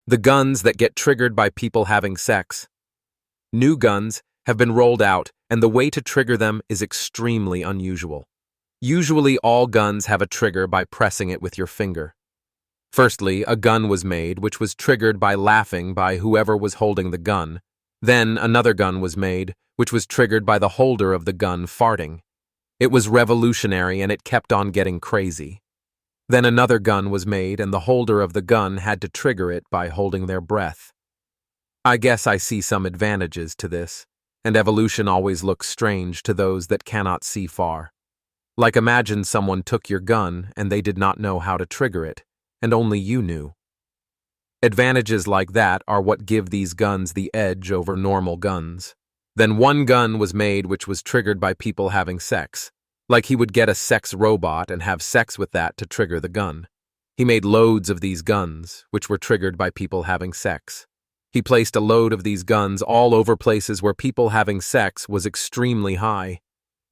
The guns that get triggered by people having sex. New guns have been rolled out, and the way to trigger them is extremely unusual. Usually, all guns have a trigger by pressing it with your finger. Firstly, a gun was made which was triggered by laughing by whoever was holding the gun. Then, another gun was made which was triggered by the holder of the gun farting. It was revolutionary and it kept on getting crazy. Then another gun was made and the holder of the gun had to trigger it by holding their breath. I guess I see some advantages to this, and evolution always looks strange to those that cannot see far. Like imagine someone took your gun and they did not know how to trigger it, and only you knew. Advantages like that are what give these guns the edge over normal guns. Then one gun was made which was triggered by people having sex. Like he would get a sex robot and have sex with that to trigger the gun. He made loads of these guns, which were triggered by people having sex. He placed a load of these guns all over places where people having sex was extremely high.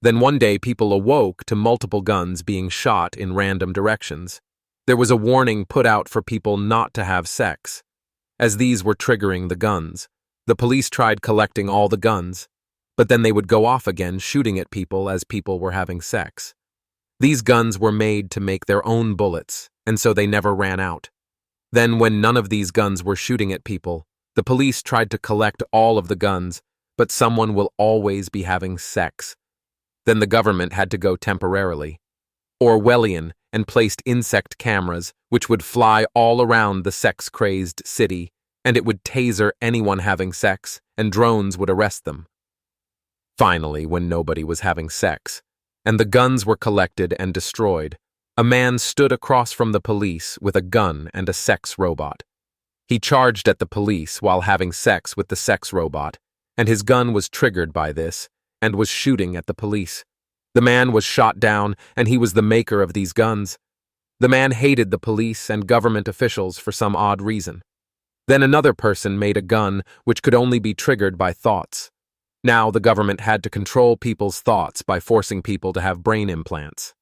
Then one day people awoke to multiple guns being shot in random directions. There was a warning put out for people not to have sex. As these were triggering the guns, the police tried collecting all the guns, but then they would go off again shooting at people as people were having sex. These guns were made to make their own bullets, and so they never ran out. Then when none of these guns were shooting at people, the police tried to collect all of the guns, but someone will always be having sex. Then the government had to go temporarily. Orwellian, and placed insect cameras, which would fly all around the sex-crazed city, and it would taser anyone having sex, and drones would arrest them. Finally, when nobody was having sex, and the guns were collected and destroyed, a man stood across from the police with a gun and a sex robot. He charged at the police while having sex with the sex robot, and his gun was triggered by this, and was shooting at the police. The man was shot down, and he was the maker of these guns. The man hated the police and government officials for some odd reason. Then another person made a gun which could only be triggered by thoughts. Now the government had to control people's thoughts by forcing people to have brain implants.